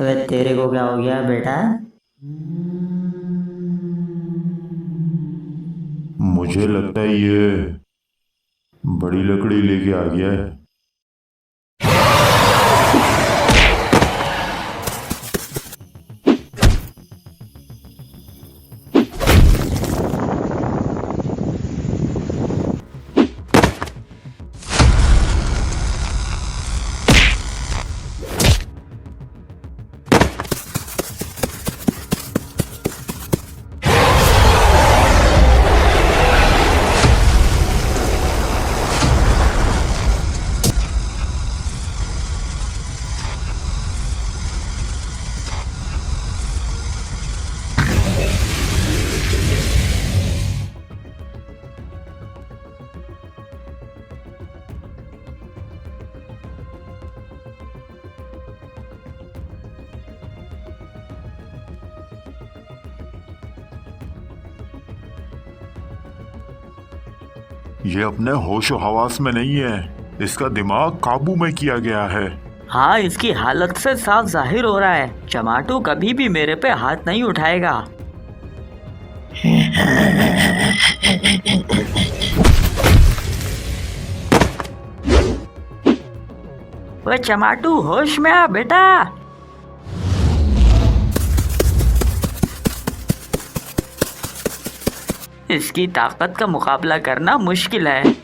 वे तेरे को क्या हो गया बेटा? मुझे लगता है ये बड़ी लकड़ी लेके आ गया है। ये अपने होशो हवास में नहीं है, इसका दिमाग काबू में किया गया है। हाँ, इसकी हालत से साफ जाहिर हो रहा है चमाटू कभी भी मेरे पे हाथ नहीं उठाएगा। वो चमाटू होश में आ बेटा। इसकी ताकत का मुकाबला करना मुश्किल है।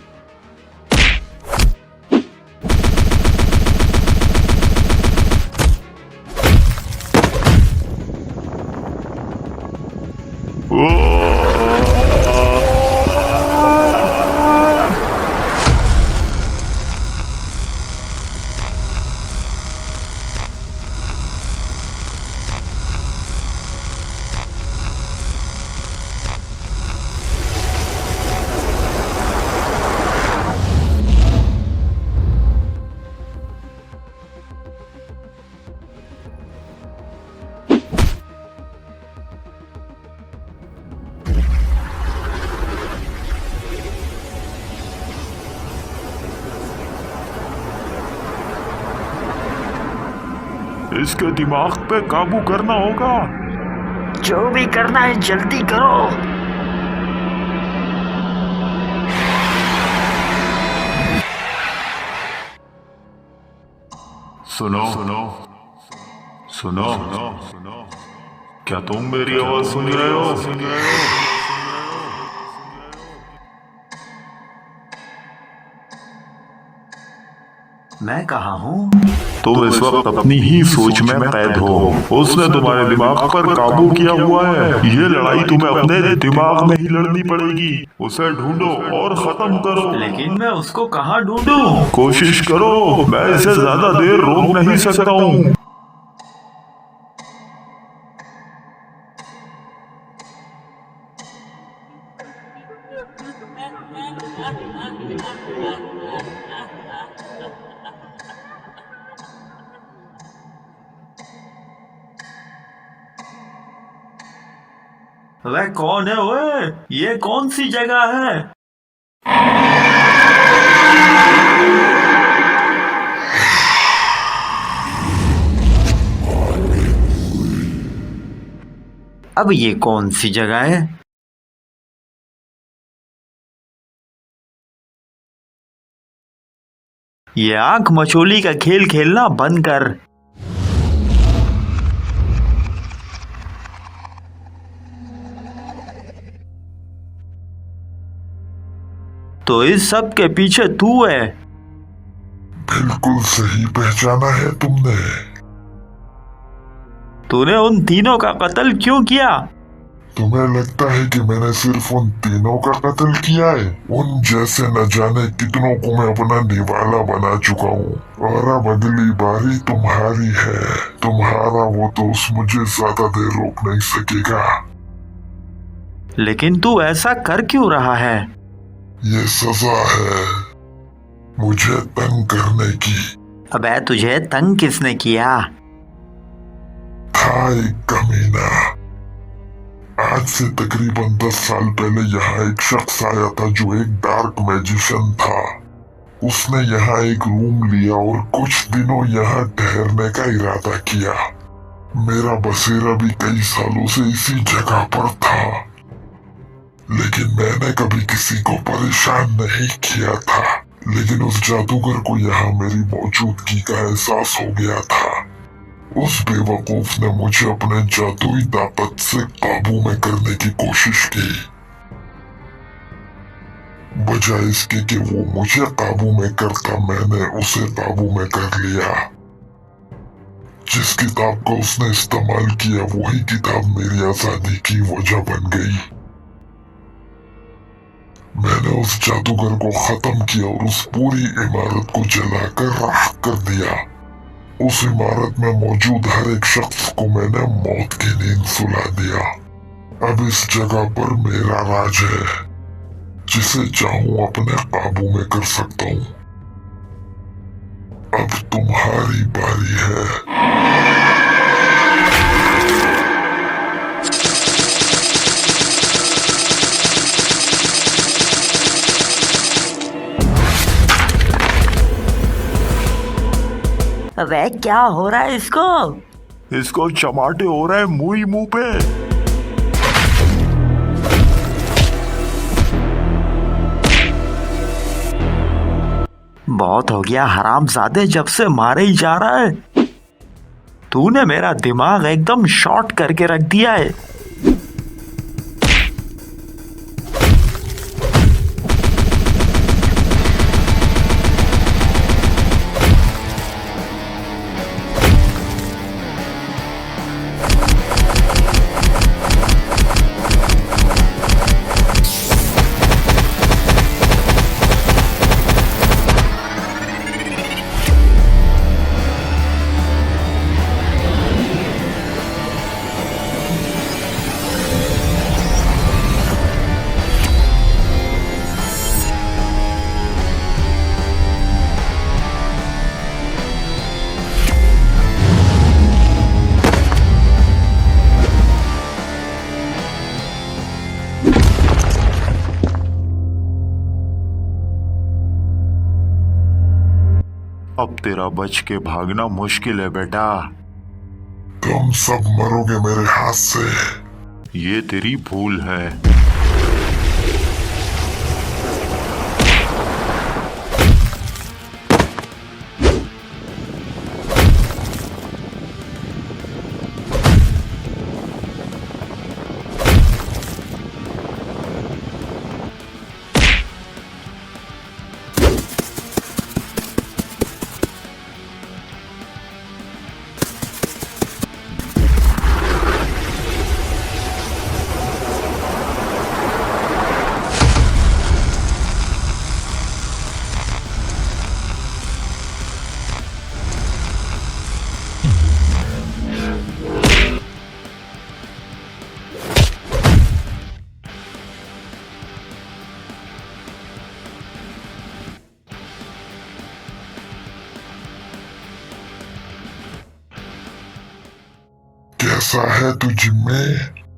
इसके दिमाग पे काबू करना होगा। जो भी करना है जल्दी करो। सुनो सुनो सुनो सुनो, क्या तुम मेरी आवाज सुन रहे हो? मैं कहाँ हूँ? तुम इस वक्त अपनी ही सोच में कैद हो। उसने तुम्हारे दिमाग पर काबू किया हुआ है। ये लड़ाई तुम्हें अपने दिमाग में ही लड़नी पड़ेगी। उसे ढूंढो और खत्म करो। लेकिन मैं उसको कहाँ ढूंढूं? कोशिश करो, मैं इसे ज्यादा देर रोक नहीं सकता हूँ। वह कौन है? ओए, ये कौन सी जगह है? अब ये कौन सी जगह है? ये आंख मचोली का खेल खेलना बंद कर। तो इस सब के पीछे तू है? बिल्कुल सही पहचाना है तुमने। तूने उन तीनों का कत्ल क्यों किया? तुम्हें लगता है कि मैंने सिर्फ उन तीनों का कत्ल किया है? उन जैसे न जाने कितनों को मैं अपना निवाला बना चुका हूँ। और अब अगली बारी तुम्हारी है। तुम्हारा वो दोस्त मुझे ज्यादा देर रोक नहीं सकेगा। लेकिन तू ऐसा कर क्यों रहा है? ये सजा है मुझे तंग करने की। अबे तुझे तंग किसने किया? था एक कमीना। आज से तकरीबन 10 साल पहले यहाँ एक शख्स आया था जो एक डार्क मैजिशियन था। उसने यहाँ एक रूम लिया और कुछ दिनों यहाँ ठहरने का इरादा किया। मेरा बसेरा भी कई सालों से इसी जगह पर था, लेकिन मैंने कभी किसी को परेशान नहीं किया था। लेकिन उस जादूगर को यहाँ मेरी मौजूदगी का एहसास हो गया था। उस बेवकूफ ने मुझे अपने जादुई ताकत से काबू में करने की कोशिश की, बजाय इसके कि वो मुझे काबू में करता मैंने उसे काबू में कर लिया। जिस किताब का उसने इस्तेमाल किया वही किताब मेरी आजादी की वजह बन गई। मैंने उस जादूगर को खत्म किया और उस पूरी इमारत को जलाकर राख कर दिया। उस इमारत में मौजूद हर एक शख्स को मैंने मौत की नींद सुला दिया। अब इस जगह पर मेरा राज है, जिसे चाहूं अपने काबू में कर सकता हूं। अब तुम्हारी बारी है। वह क्या हो रहा है इसको? इसको चमाटे हो रहे हैं मुंह पे। बहुत हो गया हरामजादे, जब से मारे ही जा रहा है। तूने मेरा दिमाग एकदम शॉर्ट करके रख दिया है। अब तेरा बच के भागना मुश्किल है बेटा। तुम सब मरोगे मेरे हाथ से। ये तेरी भूल है। कैसा है तू जिम्मे?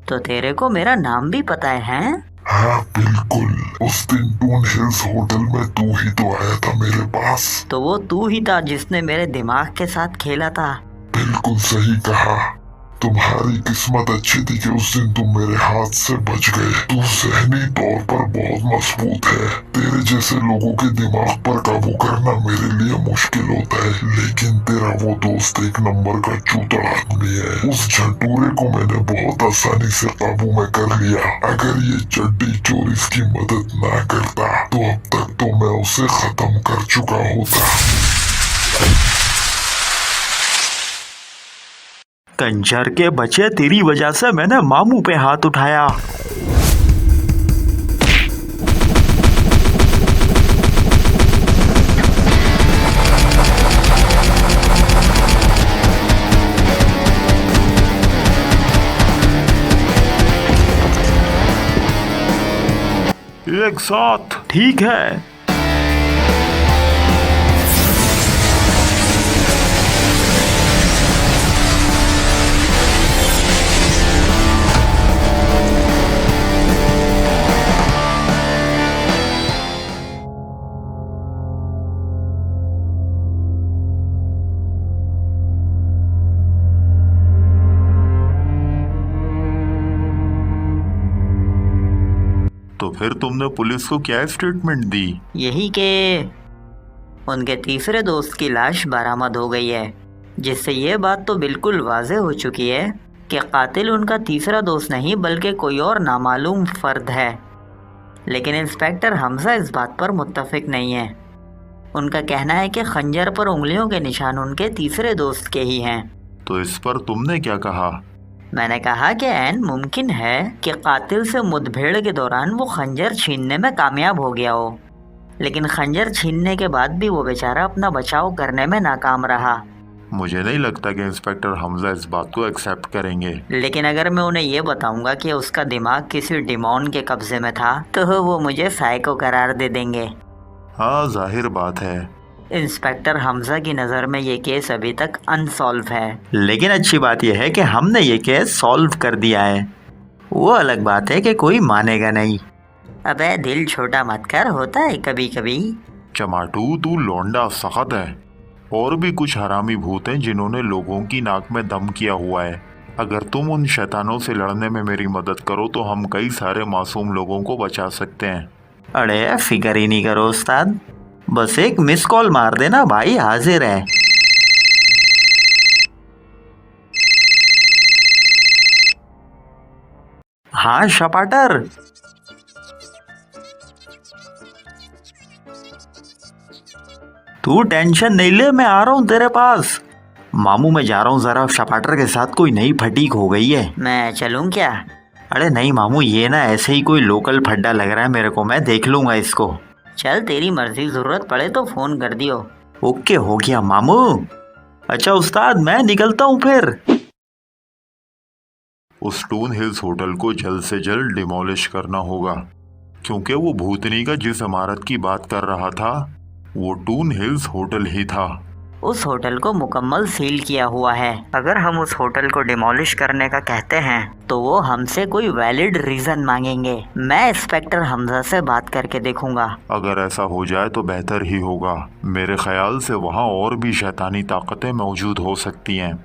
तो तेरे को मेरा नाम भी पता है, हैं? हाँ बिल्कुल। उस दिन टून हिल्स होटल में तू ही तो आया था मेरे पास। तो वो तू ही था जिसने मेरे दिमाग के साथ खेला था। बिल्कुल सही कहा। तुम्हारी किस्मत अच्छी थी कि उस दिन तुम मेरे हाथ से बच गए। तू ज़हनी तौर पर बहुत मजबूत है। तेरे जैसे लोगों के दिमाग पर काबू करना मेरे लिए मुश्किल होता है, लेकिन तेरा वो दोस्त एक नंबर का चूतड़ आदमी है। उस झटूरे को मैंने बहुत आसानी से काबू में कर लिया। अगर ये चड्डी चोर इसकी मदद ना करता तो अब तक तो मैं उसे खत्म कर चुका होता। कंजर के बच्चे, तेरी वजह से मैंने मामू पे हाथ उठाया। एक साथ। ठीक है। तो फिर तुमने पुलिस को क्या स्टेटमेंट दी? यही कि उनके तीसरे दोस्त की लाश बरामद हो गई है, जिससे ये बात तो बिल्कुल वाज़ेह हो चुकी है कि कातिल उनका तीसरा दोस्त नहीं बल्कि कोई और नामालूम फर्द है। लेकिन इंस्पेक्टर हमजा इस बात पर मुत्तफिक नहीं है। उनका कहना है कि खंजर पर उंगलियों के निशान उनके तीसरे दोस्त के ही हैं। तो इस पर तुमने क्या कहा? मैंने कहा कि ऐन मुमकिन है कि कातिल से मुठभेड़ के दौरान वो खंजर छीनने में कामयाब हो गया हो, लेकिन खंजर छीनने के बाद भी वो बेचारा अपना बचाव करने में नाकाम रहा। मुझे नहीं लगता कि इंस्पेक्टर हमजा इस बात को एक्सेप्ट करेंगे। लेकिन अगर मैं उन्हें ये बताऊंगा कि उसका दिमाग किसी डिमोन के कब्जे में था तो वो मुझे साइको करार दे देंगे। हाँ, जाहिर बात है। इंस्पेक्टर हमजा की नज़र में ये केस अभी तक अनसॉल्व है। लेकिन अच्छी बात यह है कि हमने ये केस सॉल्व कर दिया है। वो अलग बात है कि कोई मानेगा नहीं। अबे दिल छोटा मत कर, होता है कभी कभी। चमाटू, तू लौंडा सख्त है। और भी कुछ हरामी भूत हैं जिन्होंने लोगों की नाक में दम किया हुआ है। अगर तुम उन शैतानों से लड़ने में मेरी मदद करो तो हम कई सारे मासूम लोगों को बचा सकते हैं। अरे फिक्र ही नहीं करो उस्ताद, बस एक मिस कॉल मार देना, भाई हाजिर है। हाँ शपाटर, तू टेंशन नहीं ले, मैं आ रहा हूँ तेरे पास। मामू मैं जा रहा हूँ जरा, शपाटर के साथ कोई नई फटीक हो गई है। मैं चलूं क्या? अरे नहीं मामू, ये ना ऐसे ही कोई लोकल फड्डा लग रहा है मेरे को, मैं देख लूंगा इसको। चल तेरी मर्जी, ज़रूरत पड़े तो फ़ोन कर दियो। ओके हो गया मामू। अच्छा उस्ताद, मैं निकलता हूँ फिर। उस टून हिल्स होटल को जल्द से जल्द डिमोलिश करना होगा, क्योंकि वो भूतनी का जिस इमारत की बात कर रहा था वो टून हिल्स होटल ही था। उस होटल को मुकम्मल सील किया हुआ है। अगर हम उस होटल को डिमोलिश करने का कहते हैं तो वो हमसे कोई वैलिड रीज़न मांगेंगे। मैं इंस्पेक्टर हमजा से बात करके देखूंगा। अगर ऐसा हो जाए तो बेहतर ही होगा। मेरे ख्याल से वहाँ और भी शैतानी ताकतें मौजूद हो सकती हैं।